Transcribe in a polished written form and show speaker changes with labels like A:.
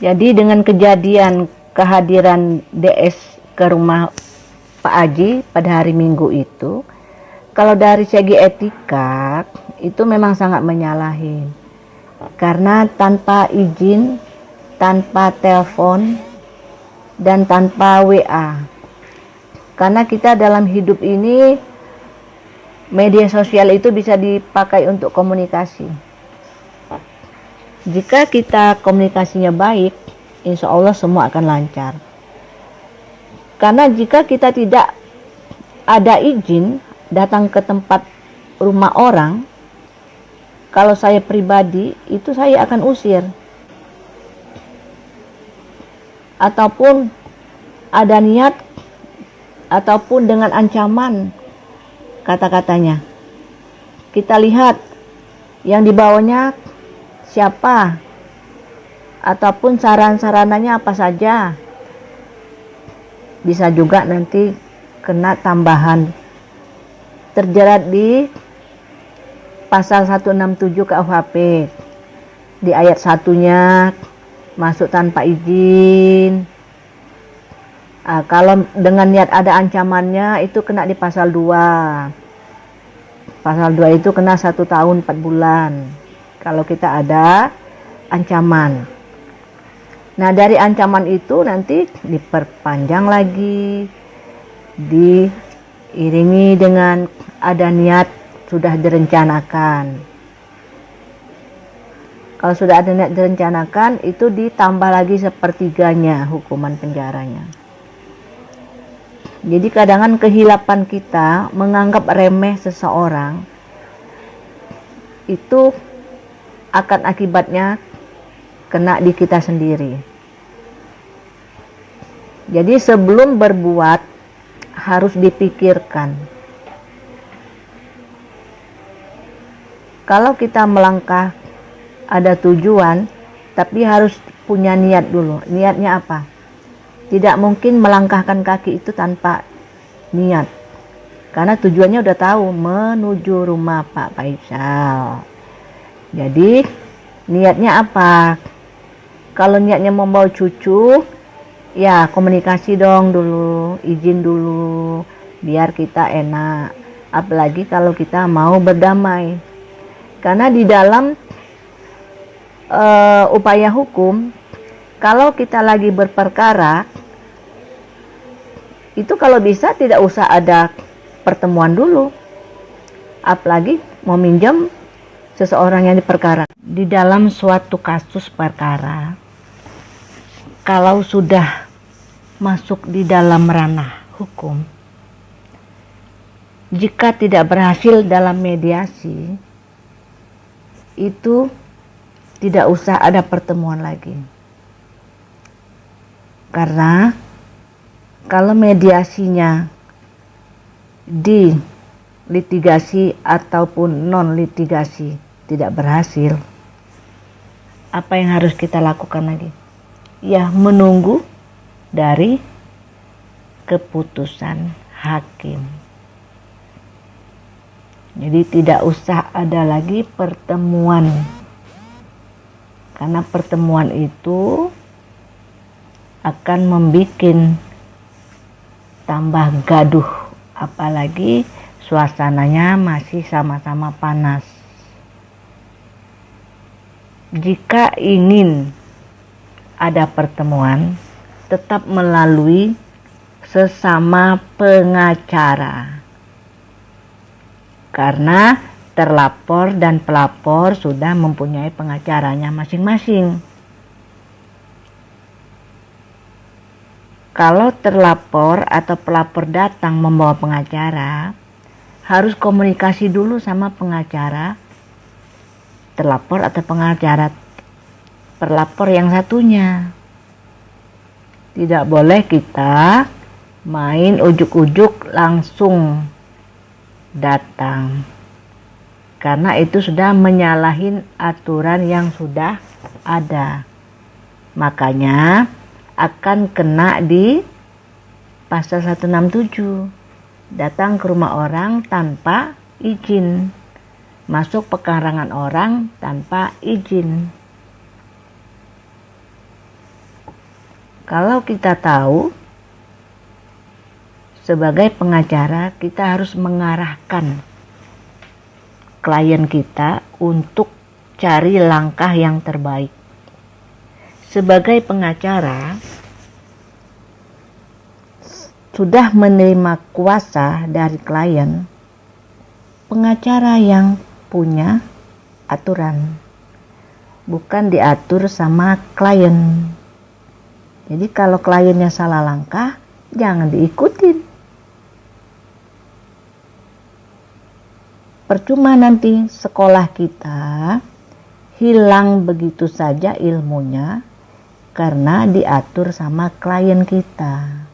A: Jadi dengan kejadian kehadiran DS ke rumah Pak Aji pada hari Minggu itu, kalau dari segi etika itu memang sangat menyalahi. Karena tanpa izin, tanpa telepon, dan tanpa WA. Karena kita dalam hidup ini, media sosial itu bisa dipakai untuk komunikasi. Jika kita komunikasinya baik, insya Allah semua akan lancar. Karena jika kita tidak ada izin datang ke tempat rumah orang, kalau saya pribadi itu saya akan usir. Ataupun ada niat, ataupun dengan ancaman kata-katanya. Kita lihat yang dibawanya siapa, ataupun saran-sarananya apa saja. Bisa juga nanti kena tambahan, terjerat di pasal 167 KUHP, di ayat 1-nya masuk tanpa izin. Kalau dengan niat ada ancamannya itu kena di pasal 2. Pasal 2 itu kena 1 tahun 4 bulan kalau kita ada ancaman. Nah, dari ancaman itu nanti diperpanjang lagi, diiringi dengan ada niat sudah direncanakan. Kalau sudah ada niat direncanakan, itu ditambah lagi 1/3 hukuman penjaranya. Jadi kadang kehilapan kita menganggap remeh seseorang, itu akan akibatnya kena di kita sendiri. Jadi sebelum berbuat harus dipikirkan. Kalau kita melangkah ada tujuan, tapi harus punya niat dulu. Niatnya apa? Tidak mungkin melangkahkan kaki itu tanpa niat. Karena tujuannya udah tahu, menuju rumah Pak Faisal. Jadi niatnya apa? Kalau niatnya membawa cucu, ya komunikasi dong dulu, izin dulu, biar kita enak. Apalagi kalau kita mau berdamai. Karena di dalam upaya hukum, kalau kita lagi berperkara, itu kalau bisa tidak usah ada pertemuan dulu. Apalagi mau minjem seseorang yang diperkara. Di dalam suatu kasus perkara, kalau sudah masuk di dalam ranah hukum, jika tidak berhasil dalam mediasi, itu tidak usah ada pertemuan lagi. Karena kalau mediasinya di litigasi ataupun non litigasi tidak berhasil, apa yang harus kita lakukan lagi? Ya, menunggu dari keputusan hakim. Jadi tidak usah ada lagi pertemuan. Karena pertemuan itu akan membuat tambah gaduh, apalagi suasananya masih sama-sama panas. Jika ingin ada pertemuan, tetap melalui sesama pengacara. Karena terlapor dan pelapor sudah mempunyai pengacaranya masing-masing. Kalau terlapor atau pelapor datang membawa pengacara, harus komunikasi dulu sama pengacara terlapor atau pengacara pelapor yang satunya. Tidak boleh kita main ujuk-ujuk langsung datang, karena itu sudah menyalahi aturan yang sudah ada. Makanya akan kena di pasal 167, datang ke rumah orang tanpa izin, masuk pekarangan orang tanpa izin. Kalau kita tahu, sebagai pengacara kita harus mengarahkan klien kita untuk cari langkah yang terbaik. Sebagai pengacara, sudah menerima kuasa dari klien, pengacara yang punya aturan, bukan diatur sama klien. Jadi kalau kliennya salah langkah, jangan diikutin. Percuma nanti sekolah kita hilang begitu saja ilmunya karena diatur sama klien kita.